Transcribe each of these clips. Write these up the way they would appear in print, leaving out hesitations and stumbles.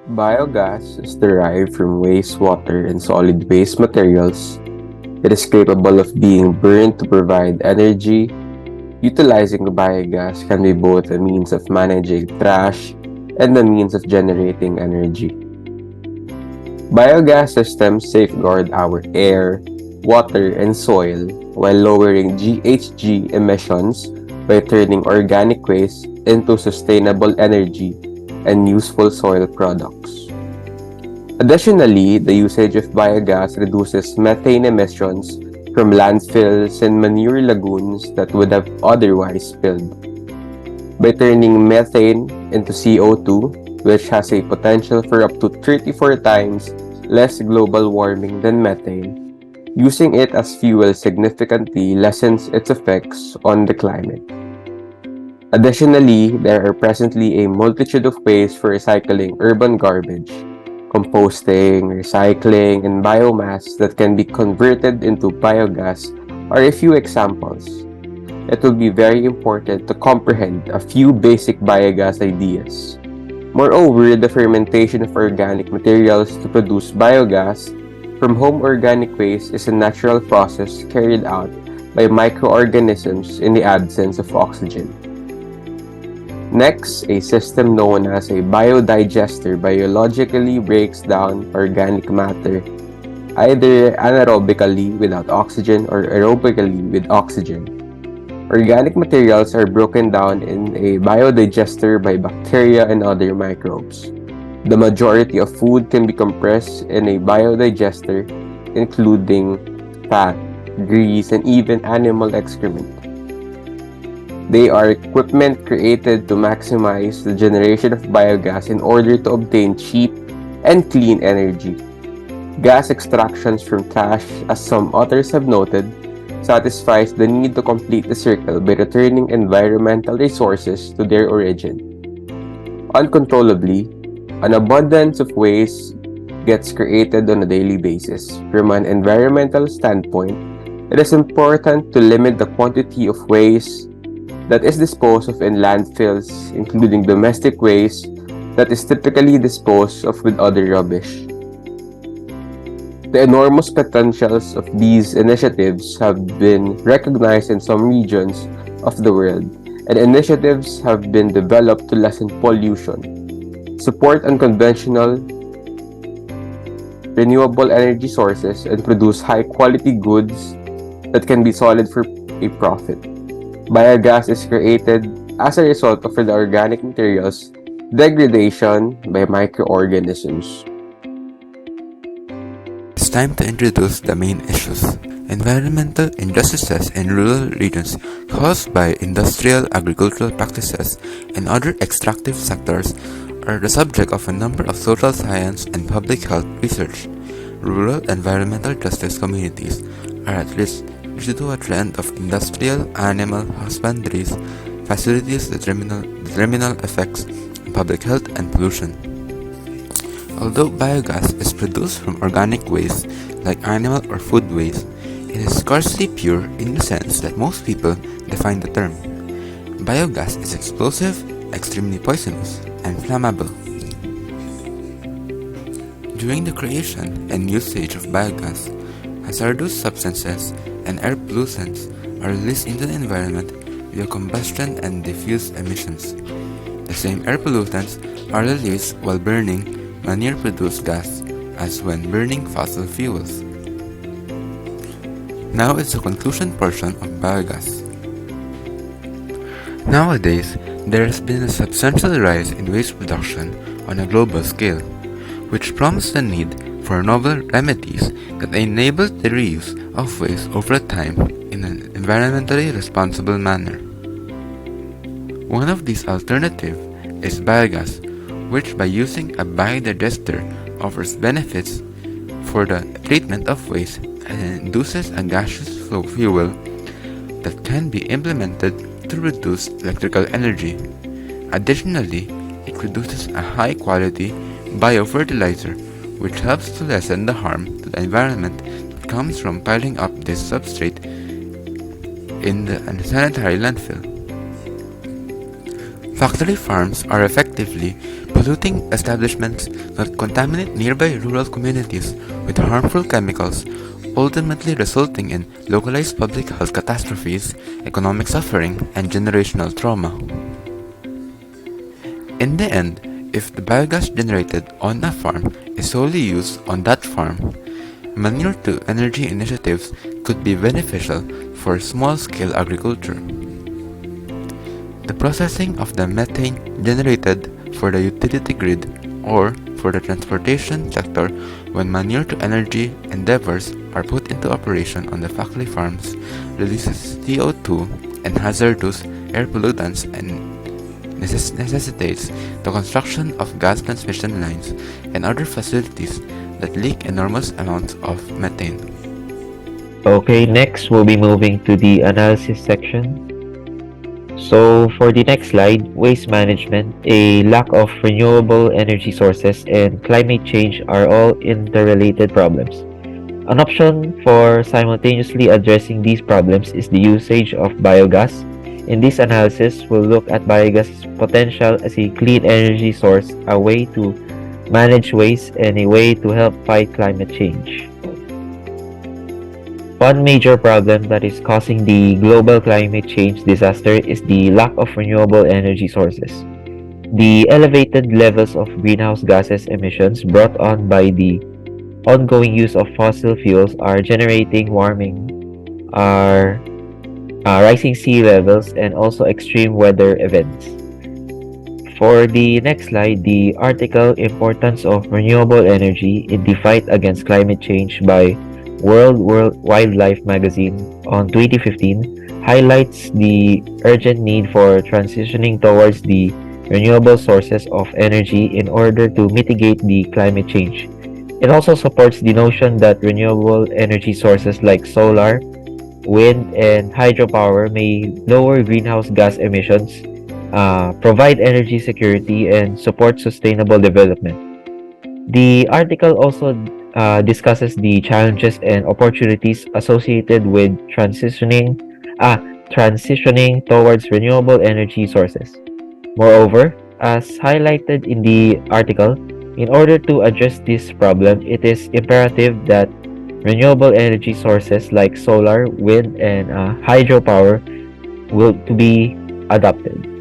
Biogas is derived from wastewater and solid waste materials. It is capable of being burned to provide energy. Utilizing biogas can be both a means of managing trash and a means of generating energy. Biogas systems safeguard our air, water, and soil while lowering GHG emissions by turning organic waste into sustainable energy and useful soil products. Additionally, the usage of biogas reduces methane emissions from landfills and manure lagoons that would have otherwise spilled. By turning methane into CO2, which has a potential for up to 34 times less global warming than methane, using it as fuel significantly lessens its effects on the climate. Additionally, there are presently a multitude of ways for recycling urban garbage. Composting, recycling, and biomass that can be converted into biogas are a few examples. It will be very important to comprehend a few basic biogas ideas. Moreover, the fermentation of organic materials to produce biogas from home organic waste is a natural process carried out by microorganisms in the absence of oxygen. Next, a system known as a biodigester biologically breaks down organic matter either anaerobically without oxygen or aerobically with oxygen. Organic materials are broken down in a biodigester by bacteria and other microbes. The majority of food can be compressed in a biodigester, including fat, grease, and even animal excrement. They are equipment created to maximize the generation of biogas in order to obtain cheap and clean energy. Gas extractions from trash, as some authors have noted, satisfies the need to complete the circle by returning environmental resources to their origin. Uncontrollably, an abundance of waste gets created on a daily basis. From an environmental standpoint, it is important to limit the quantity of waste that is disposed of in landfills, including domestic waste that is typically disposed of with other rubbish. The enormous potentials of these initiatives have been recognized in some regions of the world, and initiatives have been developed to lessen pollution, support unconventional renewable energy sources, and produce high-quality goods that can be sold for a profit. Biogas is created as a result of the organic materials degradation by microorganisms. It's time to introduce the main issues. Environmental injustices in rural regions caused by industrial agricultural practices and other extractive sectors are the subject of a number of social science and public health research. Rural environmental justice communities are at risk due to a trend of industrial animal husbandries facilities the terminal effects on public health and pollution. Although biogas is produced from organic waste like animal or food waste, it is scarcely pure in the sense that most people define the term. Biogas is explosive, extremely poisonous, and flammable. During the creation and usage of biogas, hazardous substances and air pollutants are released into the environment via combustion and diffuse emissions. The same air pollutants are released while burning manure-produced gas as when burning fossil fuels. Now is the conclusion portion of biogas. Nowadays, there has been a substantial rise in waste production on a global scale, which prompts the need for novel remedies that enable the reuse of waste over time in an environmentally responsible manner. One of these alternatives is biogas, which by using a biodigester offers benefits for the treatment of waste and induces a gaseous flow fuel that can be implemented to reduce electrical energy. Additionally, it produces a high-quality biofertilizer which helps to lessen the harm to the environment that comes from piling up this substrate in the unsanitary landfill. Factory farms are effectively polluting establishments that contaminate nearby rural communities with harmful chemicals, ultimately resulting in localized public health catastrophes, economic suffering, and generational trauma. In the end, if the biogas generated on a farm is solely used on that farm, manure-to-energy initiatives could be beneficial for small-scale agriculture. The processing of the methane generated for the utility grid or for the transportation sector when manure-to-energy endeavors are put into operation on the factory farms releases CO2 and hazardous air pollutants and necessitates the construction of gas transmission lines and other facilities that leak enormous amounts of methane. Okay, next we'll be moving to the analysis section. So for the next slide, waste management, a lack of renewable energy sources, and climate change are all interrelated problems. An option for simultaneously addressing these problems is the usage of biogas. In this analysis, we'll look at biogas's potential as a clean energy source, a way to manage waste, and a way to help fight climate change. One major problem that is causing the global climate change disaster is the lack of renewable energy sources. The elevated levels of greenhouse gases emissions brought on by the ongoing use of fossil fuels are generating warming, rising sea levels, and also extreme weather events. For the next slide, the article Importance of Renewable Energy in the Fight Against Climate Change by World Wildlife Magazine on 2015 highlights the urgent need for transitioning towards the renewable sources of energy in order to mitigate the climate change. It also supports the notion that renewable energy sources like solar, wind, and hydropower may lower greenhouse gas emissions, provide energy security, and support sustainable development. The article also discusses the challenges and opportunities associated with transitioning towards renewable energy sources. Moreover, as highlighted in the article, in order to address this problem, it is imperative that renewable energy sources like solar, wind, and hydropower will to be adopted.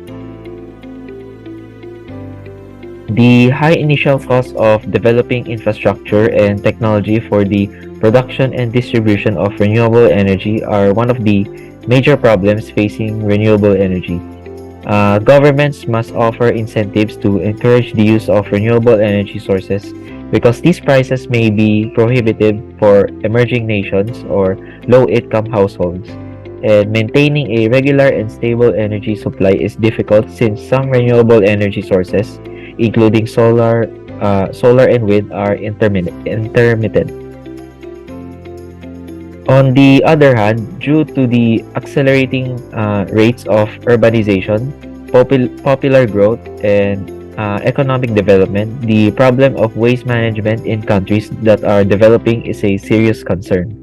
The high initial cost of developing infrastructure and technology for the production and distribution of renewable energy are one of the major problems facing renewable energy. Governments must offer incentives to encourage the use of renewable energy sources because these prices may be prohibitive for emerging nations or low-income households. And maintaining a regular and stable energy supply is difficult since some renewable energy sources, including solar and wind, are intermittent. On the other hand, due to the accelerating rates of urbanization, popular growth, and economic development, the problem of waste management in countries that are developing is a serious concern.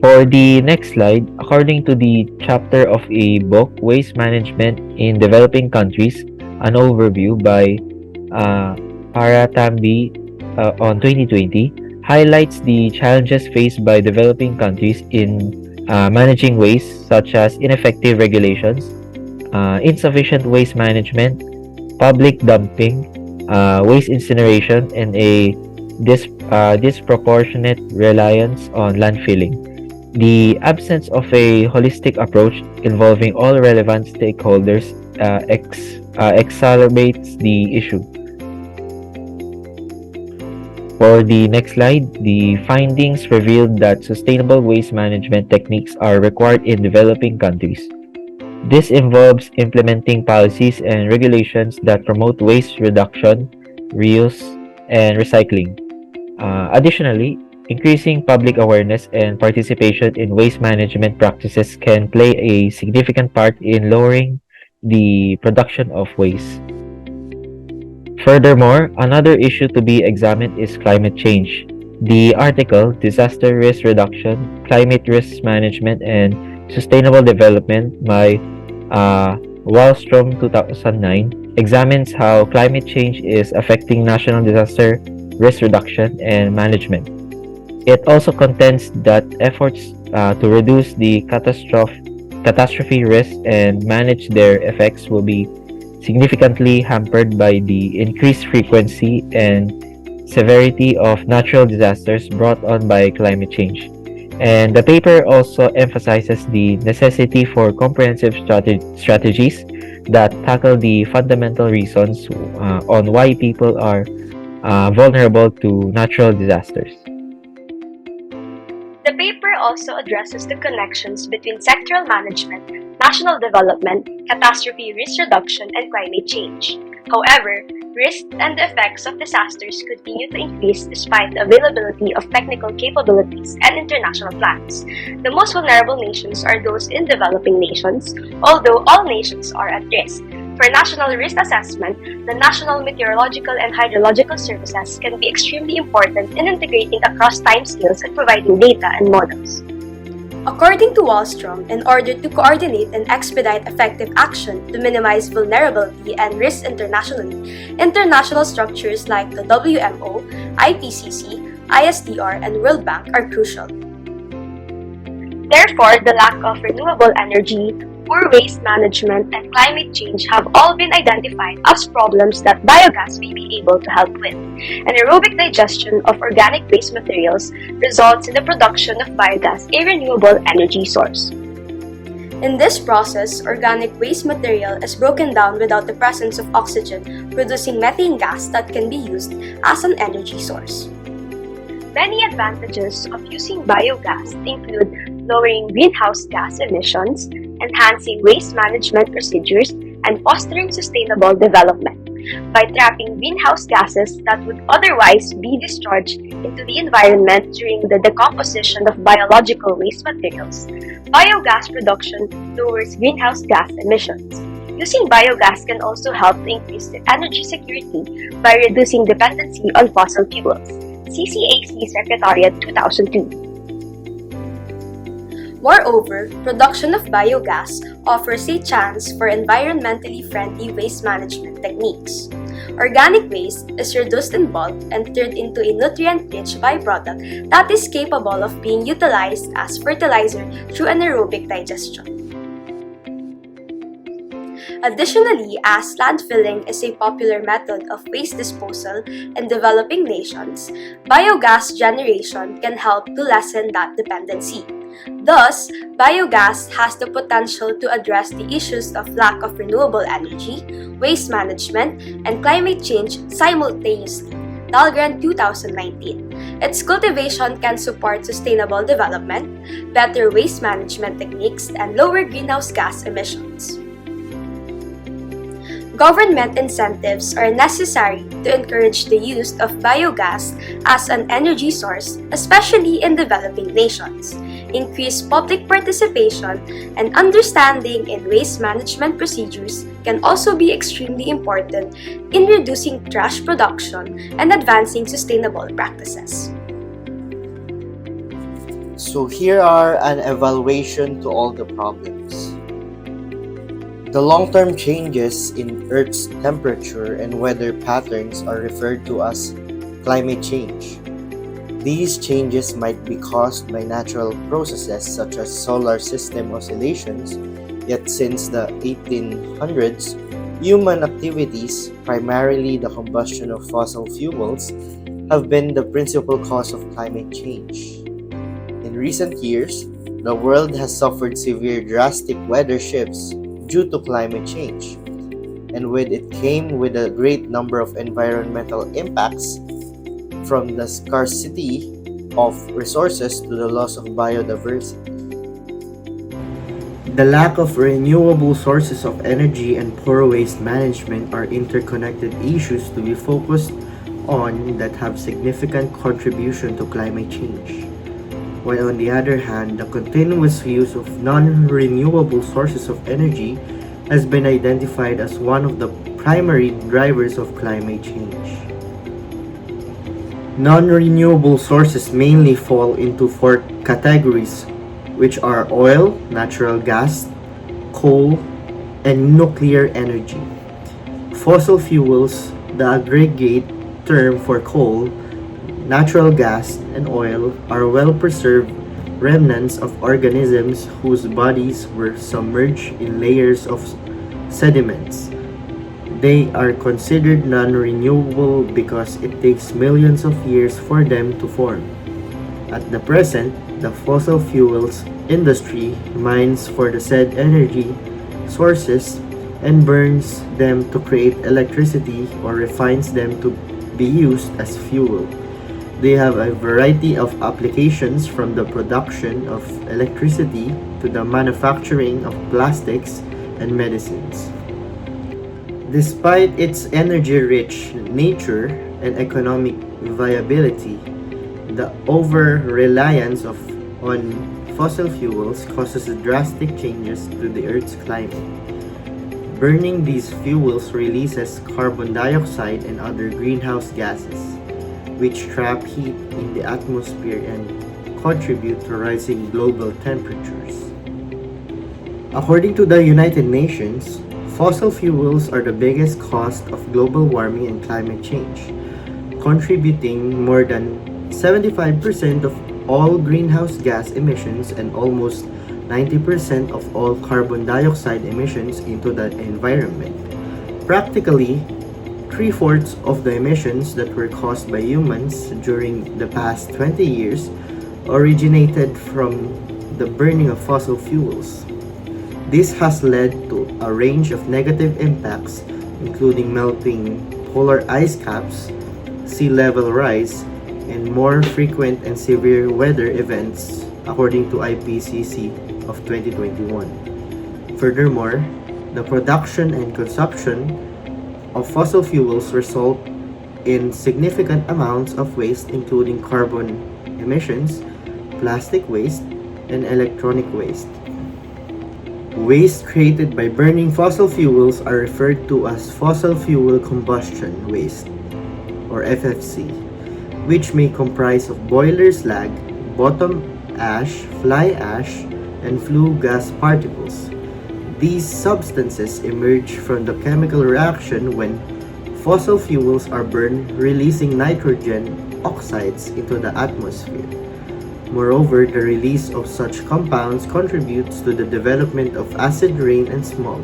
For the next slide, according to the chapter of a book, Waste Management in Developing Countries, an overview by Paratambi on 2020, highlights the challenges faced by developing countries in managing waste, such as ineffective regulations, insufficient waste management, public dumping, waste incineration, and a disproportionate reliance on landfilling. The absence of a holistic approach involving all relevant stakeholders exacerbates the issue. For the next slide, the findings revealed that sustainable waste management techniques are required in developing countries. This involves implementing policies and regulations that promote waste reduction, reuse, and recycling. Additionally, increasing public awareness and participation in waste management practices can play a significant part in lowering the production of waste. Furthermore, another issue to be examined is climate change. The article, Disaster Risk Reduction, Climate Risk Management, and Sustainable Development by Wallstrom 2009 examines how climate change is affecting national disaster risk reduction and management. It also contends that efforts to reduce the catastrophe risk and manage their effects will be significantly hampered by the increased frequency and severity of natural disasters brought on by climate change. And the paper also emphasizes the necessity for comprehensive strategies that tackle the fundamental reasons on why people are vulnerable to natural disasters. The paper also addresses the connections between sectoral management, national development, catastrophe risk reduction, and climate change. However, risks and the effects of disasters continue to increase despite the availability of technical capabilities and international plans. The most vulnerable nations are those in developing nations, although all nations are at risk. For national risk assessment, the National Meteorological and Hydrological Services can be extremely important in integrating across timescales and providing data and models. According to Wallstrom, in order to coordinate and expedite effective action to minimize vulnerability and risk internationally, international structures like the WMO, IPCC, ISDR, and World Bank are crucial. Therefore, the lack of renewable energy, poor waste management, and climate change have all been identified as problems that biogas may be able to help with. Anaerobic digestion of organic waste materials results in the production of biogas, a renewable energy source. In this process, organic waste material is broken down without the presence of oxygen, producing methane gas that can be used as an energy source. Many advantages of using biogas include lowering greenhouse gas emissions, enhancing waste management procedures, and fostering sustainable development. By trapping greenhouse gases that would otherwise be discharged into the environment during the decomposition of biological waste materials, biogas production lowers greenhouse gas emissions. Using biogas can also help to increase energy security by reducing dependency on fossil fuels. CCAC Secretariat 2002. Moreover, production of biogas offers a chance for environmentally friendly waste management techniques. Organic waste is reduced in bulk and turned into a nutrient-rich byproduct that is capable of being utilized as fertilizer through anaerobic digestion. Additionally, as landfilling is a popular method of waste disposal in developing nations, biogas generation can help to lessen that dependency. Thus, biogas has the potential to address the issues of lack of renewable energy, waste management, and climate change simultaneously. Dahlgren 2019. Its cultivation can support sustainable development, better waste management techniques, and lower greenhouse gas emissions. Government incentives are necessary to encourage the use of biogas as an energy source, especially in developing nations. Increased public participation and understanding in waste management procedures can also be extremely important in reducing trash production and advancing sustainable practices. So here are an evaluation to all the problems. The long-term changes in Earth's temperature and weather patterns are referred to as climate change. These changes might be caused by natural processes such as solar system oscillations, yet since the 1800s, human activities, primarily the combustion of fossil fuels, have been the principal cause of climate change. In recent years, the world has suffered severe drastic weather shifts due to climate change, and with it came with a great number of environmental impacts, from the scarcity of resources to the loss of biodiversity. The lack of renewable sources of energy and poor waste management are interconnected issues to be focused on that have significant contribution to climate change. While on the other hand, the continuous use of non-renewable sources of energy has been identified as one of the primary drivers of climate change. Non-renewable sources mainly fall into four categories, which are oil, natural gas, coal, and nuclear energy. Fossil fuels, the aggregate term for coal, natural gas, and oil, are well preserved remnants of organisms whose bodies were submerged in layers of sediments. They are considered non-renewable because it takes millions of years for them to form. At the present, the fossil fuels industry mines for the said energy sources and burns them to create electricity or refines them to be used as fuel. They have a variety of applications from the production of electricity to the manufacturing of plastics and medicines. Despite its energy-rich nature and economic viability, the over-reliance on fossil fuels causes drastic changes to the Earth's climate. Burning these fuels releases carbon dioxide and other greenhouse gases, which trap heat in the atmosphere and contribute to rising global temperatures. According to the United Nations, fossil fuels are the biggest cause of global warming and climate change, contributing more than 75% of all greenhouse gas emissions and almost 90% of all carbon dioxide emissions into the environment. Practically, 3/4 of the emissions that were caused by humans during the past 20 years originated from the burning of fossil fuels. This has led to a range of negative impacts, including melting polar ice caps, sea level rise, and more frequent and severe weather events, according to IPCC of 2021. Furthermore, the production and consumption of fossil fuels result in significant amounts of waste, including carbon emissions, plastic waste, and electronic waste. Waste created by burning fossil fuels are referred to as fossil fuel combustion waste, or FFC, which may comprise of boiler slag, bottom ash, fly ash, and flue gas particles. These substances emerge from the chemical reaction when fossil fuels are burned, releasing nitrogen oxides into the atmosphere. Moreover, the release of such compounds contributes to the development of acid rain and smog.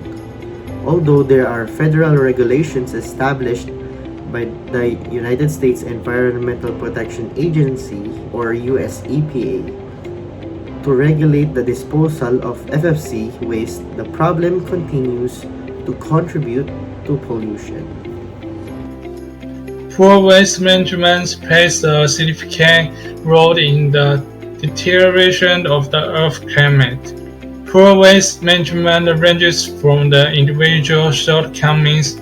Although there are federal regulations established by the United States Environmental Protection Agency, or US EPA, to regulate the disposal of FFC waste, the problem continues to contribute to pollution. Poor waste management plays a significant role in the deterioration of the Earth's climate. Poor waste management ranges from the individual shortcomings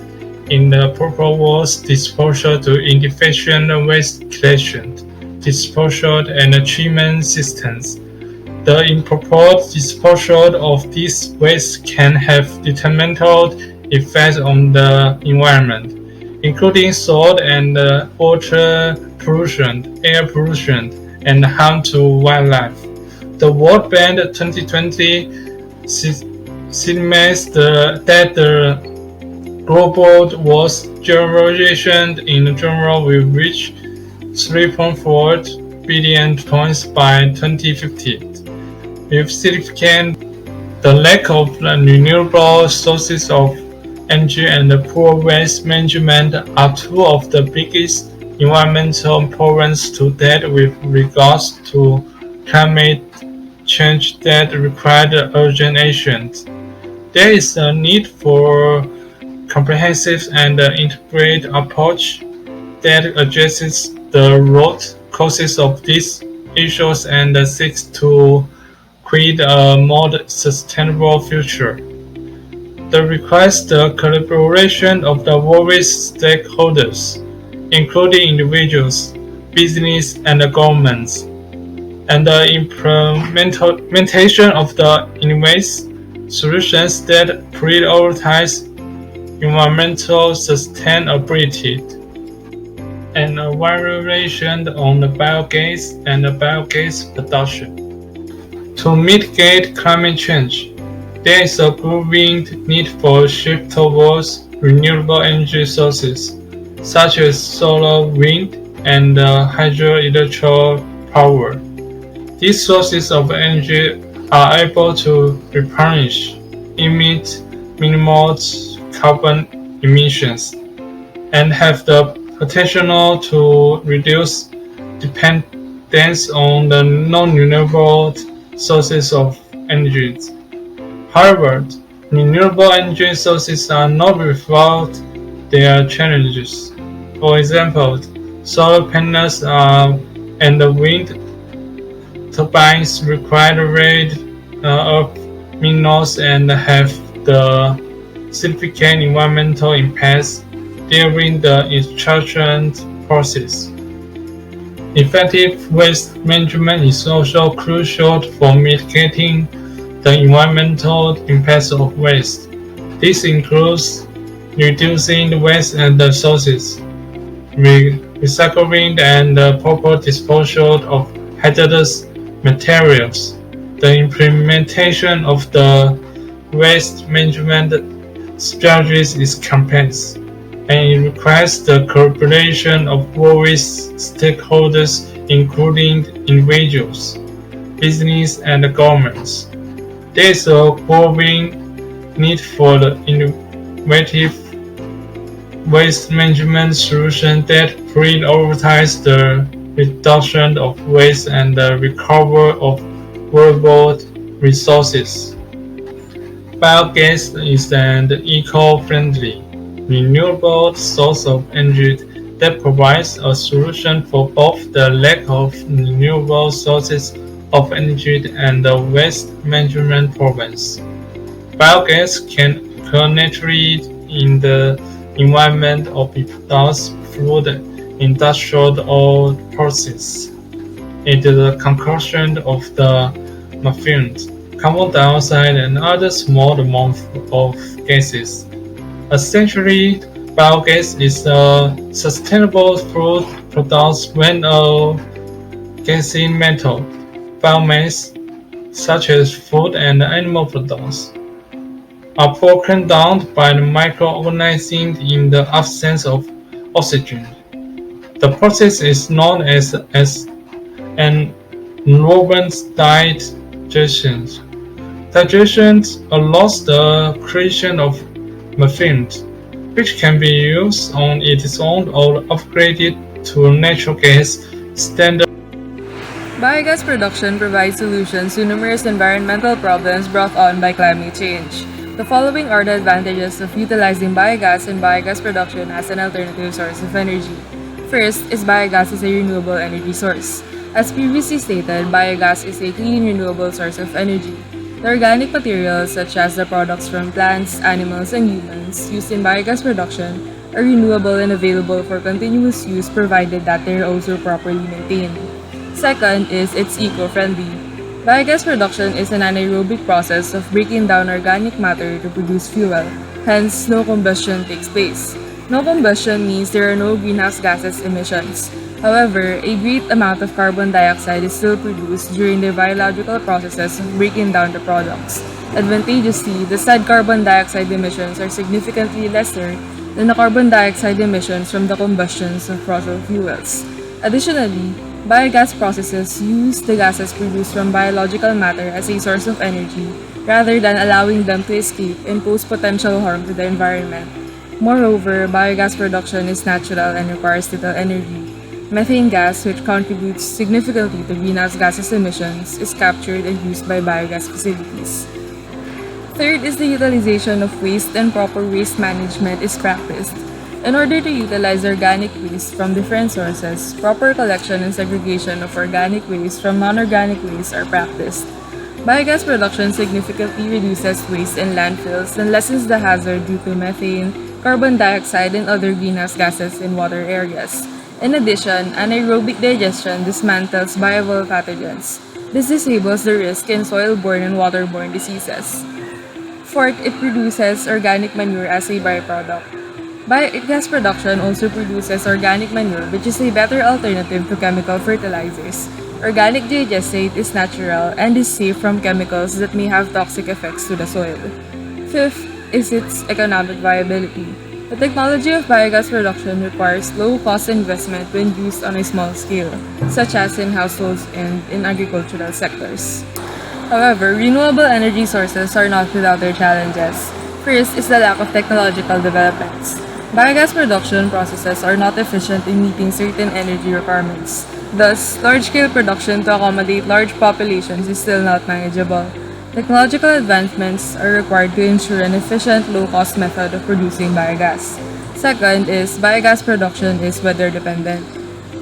in the proposed disposal to inefficient waste collection, disposal, and treatment systems. The improper disposal of this waste can have detrimental effects on the environment, including soil and water pollution, air pollution, and harm to wildlife. The World Bank 2020 estimates that the global waste generation in general will reach 3.4 billion tons by 2050. With significant the lack of renewable sources of energy and poor waste management are two of the biggest environmental problems to date with regards to climate change that require urgent action. There is a need for comprehensive and integrated approach that addresses the root causes of these issues and seeks to create a more sustainable future. That requires the collaboration of the various stakeholders, including individuals, business, and governments, and the implementation of the innovative solutions that prioritize environmental sustainability and a variation on the biogas and the biogas production. To mitigate climate change, There is a growing need for shift towards renewable energy sources, such as solar, wind, and hydroelectric power. These sources of energy are able to replenish, emit minimal carbon emissions, and have the potential to reduce dependence on the non-renewable sources of energy. However, renewable energy sources are not without their challenges. For example, solar panels and the wind turbines require rate of minerals and have the significant environmental impacts during the extraction process. Effective waste management is also crucial for mitigating the environmental impacts of waste. This includes reducing the waste and the sources, recycling and the proper disposal of hazardous materials. The implementation of the waste management strategies is complex, and it requires the cooperation of various stakeholders, including individuals, business, and governments. There is a growing need for the innovative waste management solutions that prioritize the reduction of waste and the recovery of valuable resources. Biogas is an eco-friendly, renewable source of energy that provides a solution for both the lack of renewable sources of energy and the waste management problems. Biogas can naturally in the environment or be produced through the industrial or process. It is a concoction of the methane, carbon dioxide, and other small amounts of gases. Essentially, biogas is a sustainable food product when a gaseous metal, biomass, such as food and animal products, are broken down by the microorganisms in the absence of oxygen. The process is known as anaerobic digestion. Digestion allows the creation of methane, which can be used on its own or upgraded to natural gas standard. Biogas production provides solutions to numerous environmental problems brought on by climate change. The following are the advantages of utilizing biogas and biogas production as an alternative source of energy. First is biogas is a renewable energy source. As previously stated, biogas is a clean, renewable source of energy. The organic materials, such as the products from plants, animals, and humans, used in biogas production are renewable and available for continuous use provided that they are also properly maintained. Second is it's eco-friendly. Biogas production is an anaerobic process of breaking down organic matter to produce fuel, hence no combustion takes place. No combustion means there are no greenhouse gases emissions. However, a great amount of carbon dioxide is still produced during the biological processes of breaking down the products. Advantageously, the said carbon dioxide emissions are significantly lesser than the carbon dioxide emissions from the combustions of fossil fuels. Additionally, biogas processes use the gases produced from biological matter as a source of energy rather than allowing them to escape and pose potential harm to the environment. Moreover, biogas production is natural and requires little energy. Methane gas, which contributes significantly to greenhouse gases emissions, is captured and used by biogas facilities. Third is the utilization of waste, and proper waste management is practiced. In order to utilize organic waste from different sources, proper collection and segregation of organic waste from non-organic waste are practiced. Biogas production significantly reduces waste in landfills and lessens the hazard due to methane, carbon dioxide, and other greenhouse gases in water areas. In addition, anaerobic digestion dismantles viable pathogens. This disables the risk in soil-borne and waterborne diseases. Fourth, it produces organic manure as a byproduct. Biogas production also produces organic manure, which is a better alternative to chemical fertilizers. Organic digestate is natural and is safe from chemicals that may have toxic effects to the soil. Fifth is its economic viability. The technology of biogas production requires low-cost investment when used on a small scale, such as in households and in agricultural sectors. However, renewable energy sources are not without their challenges. First is the lack of technological developments. Biogas production processes are not efficient in meeting certain energy requirements. Thus, large-scale production to accommodate large populations is still not manageable. Technological advancements are required to ensure an efficient, low-cost method of producing biogas. Second is biogas production is weather dependent.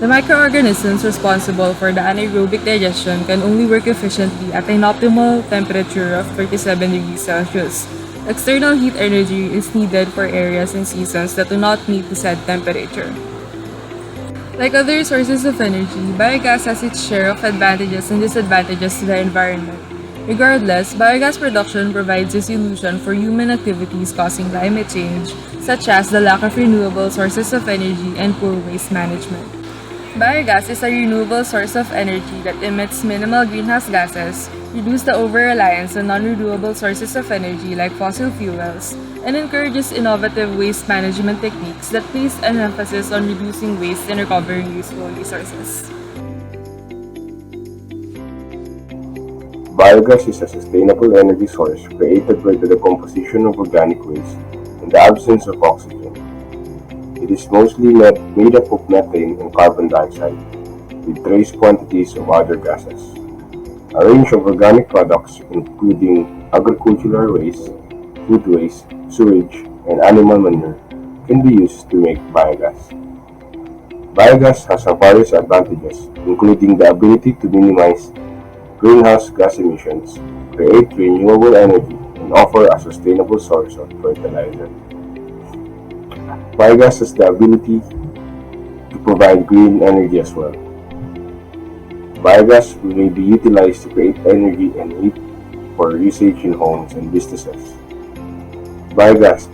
The microorganisms responsible for the anaerobic digestion can only work efficiently at an optimal temperature of 37 degrees Celsius. External heat energy is needed for areas and seasons that do not meet the said temperature. Like other sources of energy, biogas has its share of advantages and disadvantages to the environment. Regardless, biogas production provides a solution for human activities causing climate change, such as the lack of renewable sources of energy and poor waste management. Biogas is a renewable source of energy that emits minimal greenhouse gases, reduces the over-reliance on non-renewable sources of energy like fossil fuels, and encourages innovative waste management techniques that place an emphasis on reducing waste and recovering useful resources. Biogas is a sustainable energy source created by the decomposition of organic waste in the absence of oxygen. It is mostly made up of methane and carbon dioxide, with trace quantities of other gases. A range of organic products, including agricultural waste, food waste, sewage, and animal manure, can be used to make biogas. Biogas has various advantages, including the ability to minimize greenhouse gas emissions, create renewable energy, and offer a sustainable source of fertilizer. Biogas has the ability to provide green energy as well. Biogas may be utilized to create energy and heat for usage in homes and businesses. Biogas,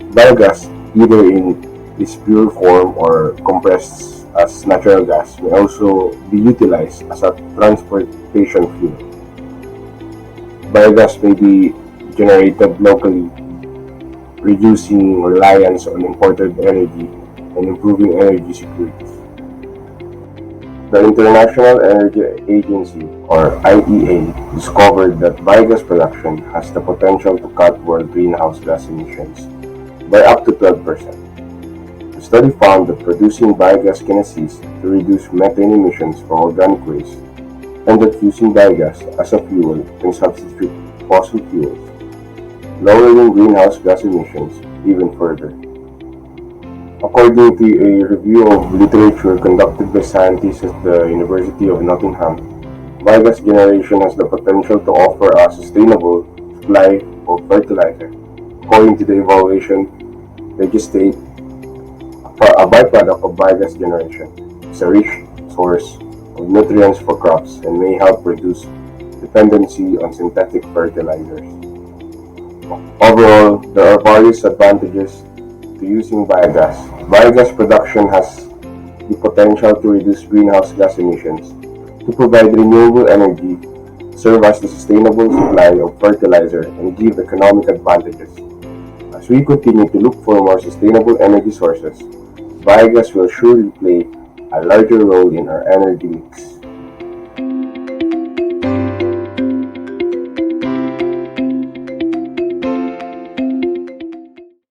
either in its pure form or compressed as natural gas, may also be utilized as a transportation fuel. Biogas may be generated locally, reducing reliance on imported energy and improving energy security. The International Energy Agency, or IEA, discovered that biogas production has the potential to cut world greenhouse gas emissions by up to 12%. The study found that producing biogas can assist to reduce methane emissions from organic waste, and that using biogas as a fuel can substitute fossil fuels, lowering greenhouse gas emissions even further. According to a review of literature conducted by scientists at the University of Nottingham, biogas generation has the potential to offer a sustainable supply of fertilizer. According to the evaluation, digestate, a byproduct of biogas generation, is a rich source of nutrients for crops and may help reduce dependency on synthetic fertilizers. Overall, there are various advantages to using biogas. Biogas production has the potential to reduce greenhouse gas emissions, to provide renewable energy, serve as the sustainable supply of fertilizer, and give economic advantages. As we continue to look for more sustainable energy sources, biogas will surely play a larger role in our energy mix.